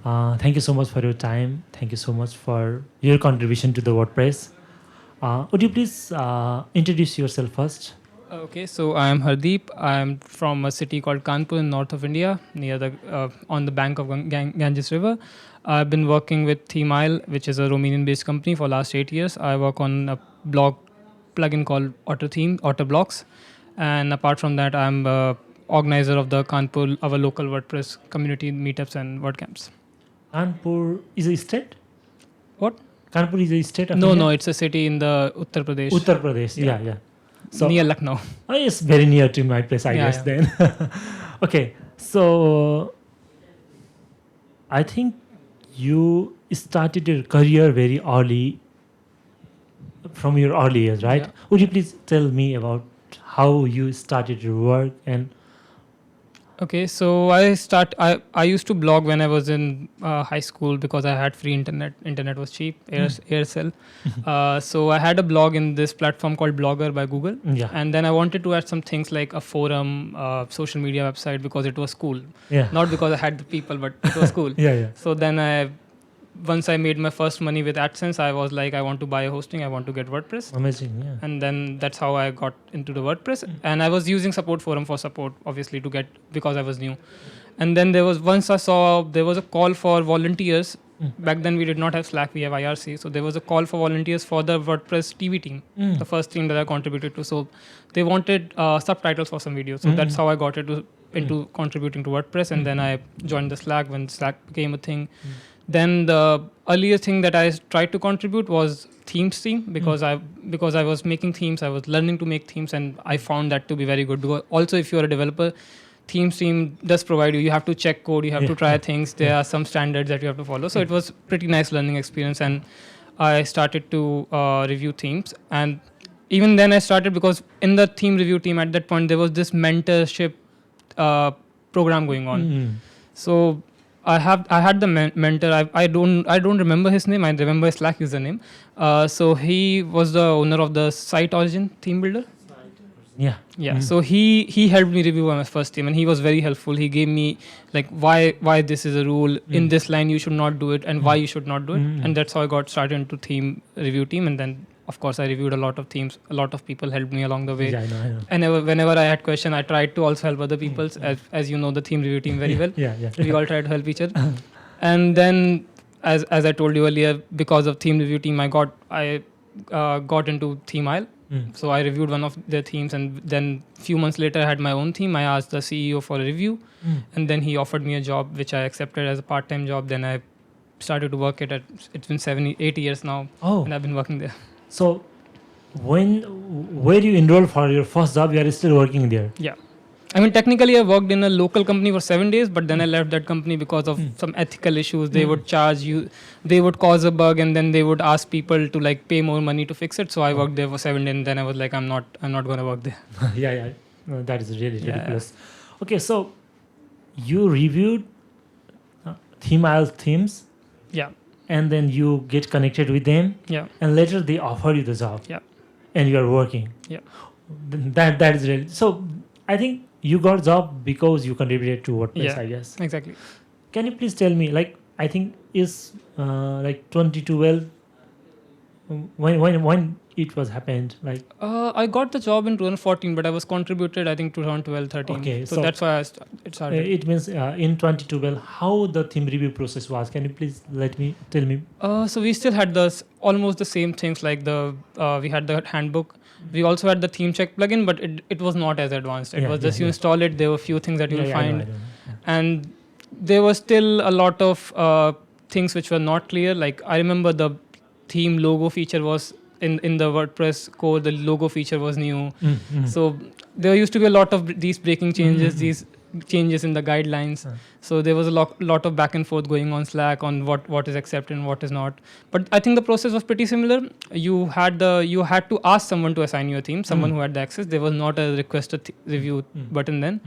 Thank you so much for your time. Thank you so much for your contribution to the WordPress. Would you please introduce yourself first? Okay, so I am Hardeep. I am from a city called Kanpur in north of India, near the on the bank of Ganges River. I've been working with ThemeIsle, which is a Romanian-based company, for last 8 years. I work on a blog plugin called Auto Blocks, and apart from that, I'm organizer of the Kanpur, our local WordPress community meetups and WordCamps. Kanpur is a state? What? Kanpur is a state of No, India? no, it's a city in the Uttar Pradesh. Uttar Pradesh, yeah. So, near Lucknow. It's very near to my place, I guess, then. Okay, so I think you started your career very early, from your early years, right? Yeah. Would you please tell me about how you started your work and Okay, so I used to blog when I was in high school because I had free internet. Internet was cheap, Aircell. So I had a blog in this platform called Blogger by Google. Yeah. And then I wanted to add some things like a forum, social media website because it was cool. Yeah. Not because I had the people, but it was cool. Yeah. So then once I made my first money with AdSense, I was like, I want to buy a hosting. I want to get WordPress. Amazing, yeah. And then that's how I got into the WordPress. And I was using support forum for support, obviously, because I was new. And then once I saw there was a call for volunteers. Back then we did not have Slack, we have IRC. So there was a call for volunteers for the WordPress TV team, the first team that I contributed to. So they wanted subtitles for some videos. So that's how I got into contributing to WordPress. And then I joined the Slack when Slack became a thing. Then the earlier thing that I tried to contribute was themes team because I was making themes, I was learning to make themes, and I found that to be very good. Because also, if you are a developer, themes team does provide you have to check code, you have to try things. There are some standards that you have to follow. So it was pretty nice learning experience, and I started to review themes. And even then I started because in the theme review team at that point there was this mentorship program going on. So I had the mentor. I don't remember his name. I remember his Slack username. So he was the owner of the Site Origin theme builder. Yeah. So he helped me review my first theme, and he was very helpful. He gave me like why this is a rule in this line you should not do it, and why you should not do it. And that's how I got started into theme review team. And then of course I reviewed a lot of themes. A lot of people helped me along the way. Yeah, I know. And whenever I had question, I tried to also help other people. As you know, the theme review team very well. Yeah. We all try to help each other. And then as I told you earlier, because of theme review team, I got into ThemeIsle. So I reviewed one of their themes, and then few months later I had my own theme. I asked the CEO for a review, and then he offered me a job which I accepted as a part-time job. Then I started to work it's been 8 years now, and I've been working there. So where you enrolled for your first job, you are still working there? Yeah. I mean, technically, I worked in a local company for 7 days, but then I left that company because of some ethical issues. They would charge you, they would cause a bug, and then they would ask people to like pay more money to fix it. So I worked there for 7 days, and then I was like, I'm not going to work there. Yeah. No, that is really ridiculous. Okay, so you reviewed ThemeIsle themes. Yeah. And then you get connected with them. Yeah. And later they offer you the job. Yeah. And you are working. Yeah. That is really so. I think you got job because you contributed to WordPress, I guess. Exactly. Can you please tell me, like, I think is like 2012 when it was happened, like I got the job in 2014, but I was contributed I think 2012-13. Okay, so that's why it started. It means in 2012 how the theme review process was. Can you please tell me? So we still had almost the same things like we had the handbook. We also had the theme check plugin, but it was not as advanced. It was just you install it. There were few things that you will find, I know. And there was still a lot of things which were not clear. Like I remember the theme logo feature was in the WordPress core. The logo feature was new, so there used to be a lot of these breaking changes, these changes in the guidelines. So there was a lot of back and forth going on Slack on what is accepted and what is not. But I think the process was pretty similar. You had to ask someone to assign you a theme, someone who had the access. There was not a request a review button then.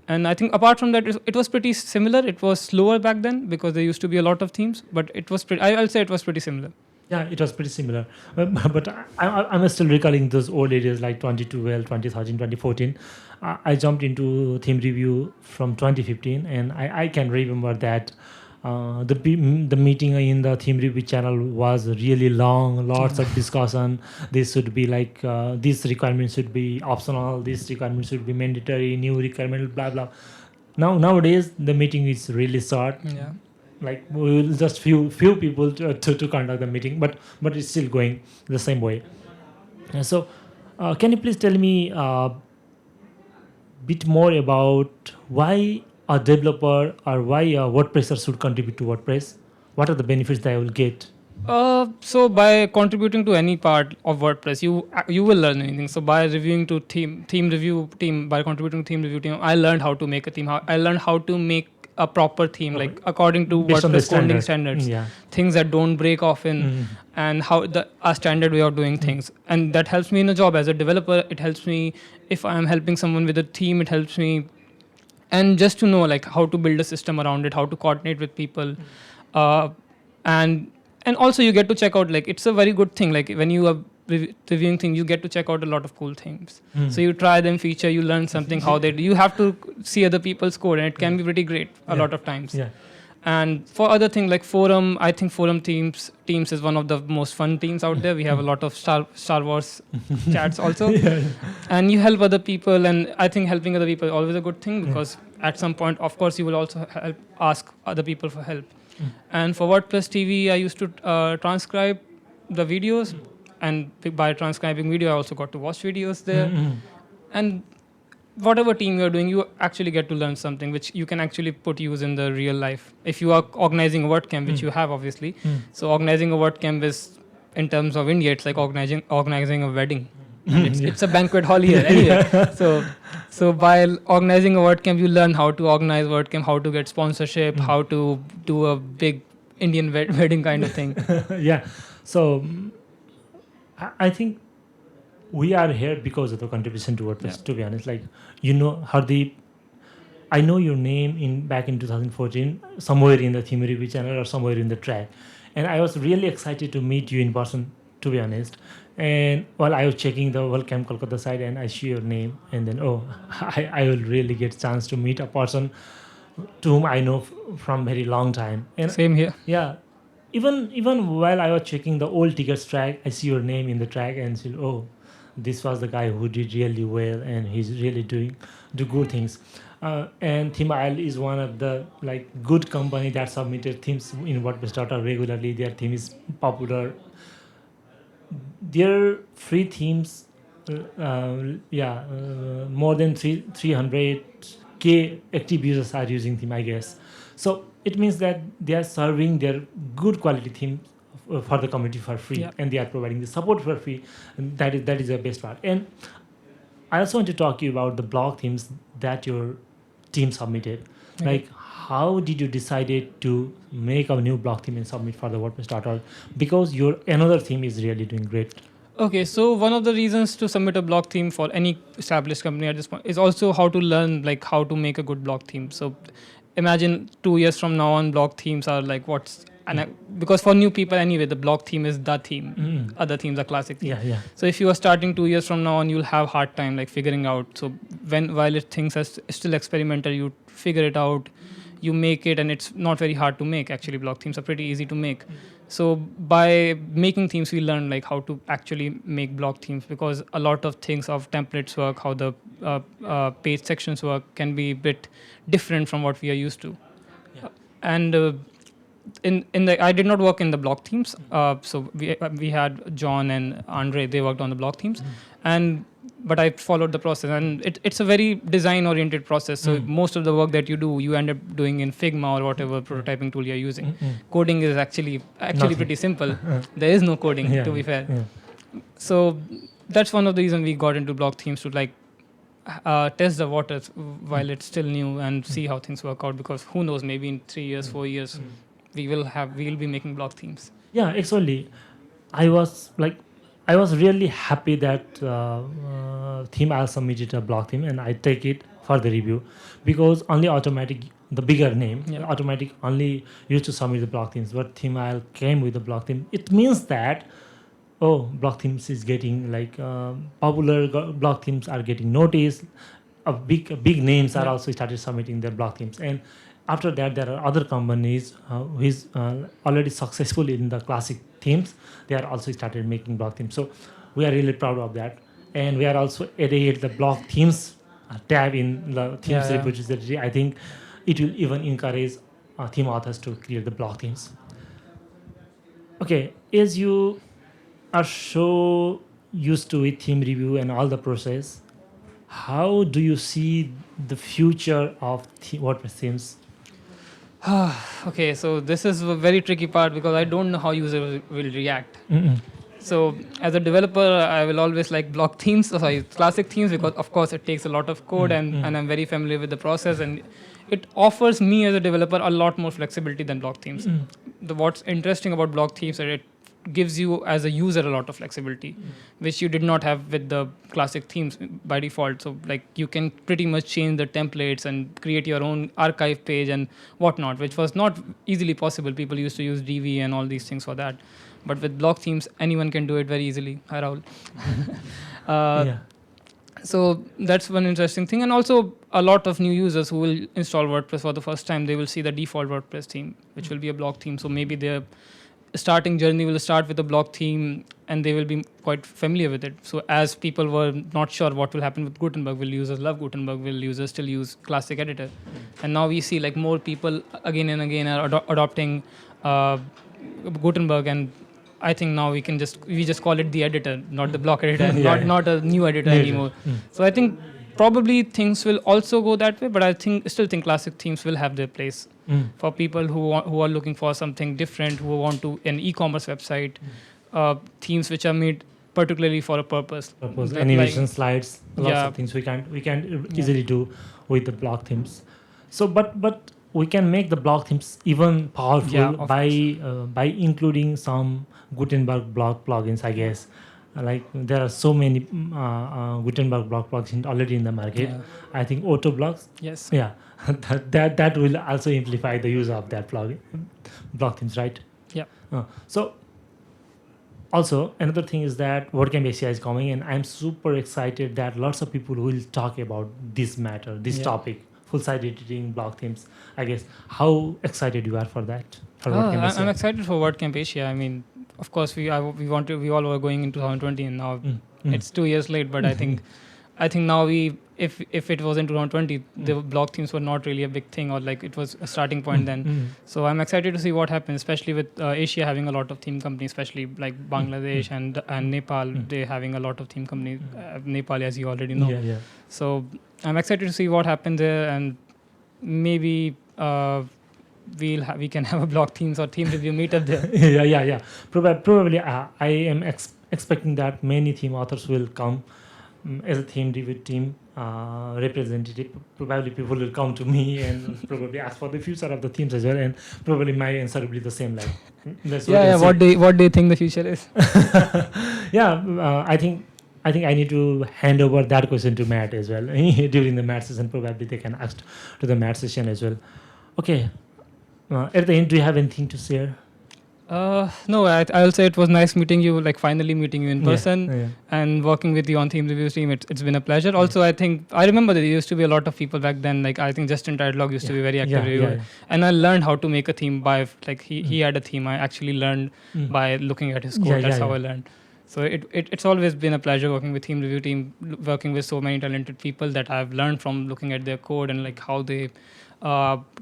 And I think apart from that, it was pretty similar. It was slower back then because there used to be a lot of themes, but it was I'll say it was pretty similar. Yeah, it was pretty similar. But I'm still recalling those old areas like 2012, 2013, 2014. I jumped into theme review from 2015, and I can remember that the meeting in the theme review channel was really long, lots of discussion. This should be like this requirement should be optional, this requirement should be mandatory, new requirement, blah blah. Nowadays the meeting is really short. Yeah. Like we will just few people to conduct the meeting, but it's still going the same way. So can you please tell me bit more about why a developer or why a WordPresser should contribute to WordPress? What are the benefits that I will get? So by contributing to any part of WordPress, you will learn anything. So by reviewing to theme review team, by contributing to theme review team, I learned how to make a theme. I learned how to make a proper theme, like according to Based on the WordPress coding standards, Yeah. things that don't break often, and how a standard way of doing things. And that helps me in a job as a developer. It helps me if I'm helping someone with a theme. It helps me, and just to know like how to build a system around it, how to coordinate with people, and also you get to check out, like it's a very good thing, like when you are reviewing things, you get to check out a lot of cool things. So you try them feature, you learn something how they do. You have to see other people's code, and it can be pretty great a lot of times. Yeah. And for other things like forum, I think forum teams is one of the most fun teams out there. We have a lot of Star Wars chats also. And you help other people, and I think helping other people is always a good thing, because at some point, of course, you will also ask other people for help. And for WordPress TV, I used to transcribe the videos, and by transcribing video, I also got to watch videos there. And whatever team you're doing, you actually get to learn something which you can actually put use in the real life. If you are organizing a WordCamp, which you have obviously, so organizing a WordCamp is, in terms of India, it's like organizing a wedding. And it's a banquet hall here anyway. So by organizing a WordCamp, you learn how to organize WordCamp, how to get sponsorship, how to do a big Indian wedding kind of thing. Yeah. So I think we are here because of the contribution to WordPress, to be honest. Like, Hardeep, I know your name back in 2014, somewhere in the theme review channel or somewhere in the track. And I was really excited to meet you in person, to be honest. And while I was checking the WordCamp Kolkata site, and I see your name, and then, I will really get a chance to meet a person to whom I know from very long time. And Same here. yeah. Even while I was checking the old tickets track, I see your name in the track and said, this was the guy who did really well, and he's really do good things. And ThemeIsle is one of the good company that submitted themes in WordPress regularly. Their theme is popular. Their free themes, more than 300k active users are using theme, I guess. So it means that they are serving their good quality themes for the community for free, and they are providing the support for free. And that is the best part. And I also want to talk to you about the blog themes that your team submitted. Okay. Like, how did you decided to make a new blog theme and submit for the WordPress.org? Because your another theme is really doing great. Okay, so one of the reasons to submit a blog theme for any established company at this point is also how to learn how to make a good blog theme. So imagine 2 years from now on, blog themes are because for new people anyway, the blog theme is the theme. Other themes are classic themes. Yeah. So if you are starting 2 years from now on, you'll have hard time figuring out. So while things are still experimental, you figure it out, you make it, and it's not very hard to make. Actually, blog themes are pretty easy to make. So by making themes, we learn how to actually make blog themes, because a lot of things of templates work, how the page sections work can be a bit different from what we are used to. And I did not work in the blog themes. So we had John and Andre, they worked on the blog themes, but I followed the process, and it's a very design-oriented process. So most of the work that you do, you end up doing in Figma or whatever prototyping tool you're using. Coding is actually pretty simple. There is no coding, to be fair. So that's one of the reasons we got into blog themes, to test the waters while it's still new and see how things work out. Because who knows, maybe in 3 years, 4 years, we will be making blog themes. Yeah, actually, I was really happy that ThemeIsle submitted a blog theme, and I take it for the review, because only Automatic, the bigger name, Automatic only used to submit the blog themes, but ThemeIsle came with the blog theme. It means that blog themes is getting popular. Blog themes are getting noticed. Big names are also started submitting their blog themes, and after that, there are other companies who is already successful in the classic themes. They are also started making block themes. So we are really proud of that. And we are also added the block themes tab in the themes repository. I think it will even encourage theme authors to create the block themes. Okay, as you are so used to it, theme review and all the process, how do you see the future of WordPress themes? Okay, so this is a very tricky part because I don't know how user will react. So as a developer, I will always like block themes, classic themes, because of course it takes a lot of code and I'm very familiar with the process, and it offers me as a developer a lot more flexibility than block themes. What's interesting about block themes is that it gives you as a user a lot of flexibility, which you did not have with the classic themes by default. So like you can pretty much change the templates and create your own archive page and whatnot, which was not easily possible. People used to use DV and all these things for that. But with block themes, anyone can do it very easily. Hi, Rahul. So that's one interesting thing. And also a lot of new users who will install WordPress for the first time, they will see the default WordPress theme, which will be a block theme. So maybe their starting journey will start with a block theme and they will be quite familiar with it. So as people were not sure what will happen with Gutenberg, will users love Gutenberg, will users still use classic editor? And now we see like more people again and again are adopting Gutenberg, and I think now we just call it the editor, not the block editor, not a new editor anymore. So I think probably things will also go that way, but I still think classic themes will have their place for people who are looking for something different, who want to an e-commerce website, themes which are made particularly for a purpose. Animation slides, lots of things we can easily do with the block themes. So, but we can make the block themes even powerful by including some Gutenberg block plugins, I guess. Like there are so many Gutenberg block plugins already in the market. I think auto blocks. Yes. Yeah, that will also amplify the use of that block themes, right? Yeah. So also another thing is that WordCamp Asia is coming, and I'm super excited that lots of people will talk about this matter, this topic, full site editing, block themes. I guess how excited you are for that? I'm excited for WordCamp Asia. I mean, of course, we all were going in 2020, and now it's 2 years late. But I think now if it was in 2020, the block themes were not really a big thing, or like it was a starting point then. So I'm excited to see what happens, especially with Asia having a lot of theme companies, especially like Bangladesh and Nepal. They're having a lot of theme companies. Nepal, as you already know. So I'm excited to see what happens there, and maybe we can have a block themes or theme review meetup there. Probably I am expecting that many theme authors will come as a theme review team representative. Probably people will come to me and probably ask for the future of the themes as well, and probably my answer will be the same. Like, what do you think the future is? I think I need to hand over that question to Matt as well during the Matt session. Probably they can ask to the Matt session as well. Okay. At the end, do you have anything to share? No, I'll say it was nice meeting you, like finally meeting you in person and working with you on theme reviews team. It's been a pleasure. Also, I think I remember that there used to be a lot of people back then. Like I think Justin Tidlog used to be very active, and I learned how to make a theme by like he had a theme. I actually learned by looking at his code. That's how I learned. So it's always been a pleasure working with theme review team, working with so many talented people that I've learned from looking at their code and like how they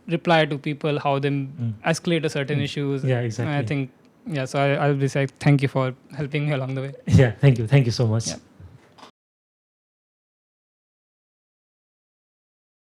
reply to people, how they escalate a certain issues. Yeah, exactly. And I think, so I'll be saying thank you for helping me along the way. Yeah, thank you so much. Yeah.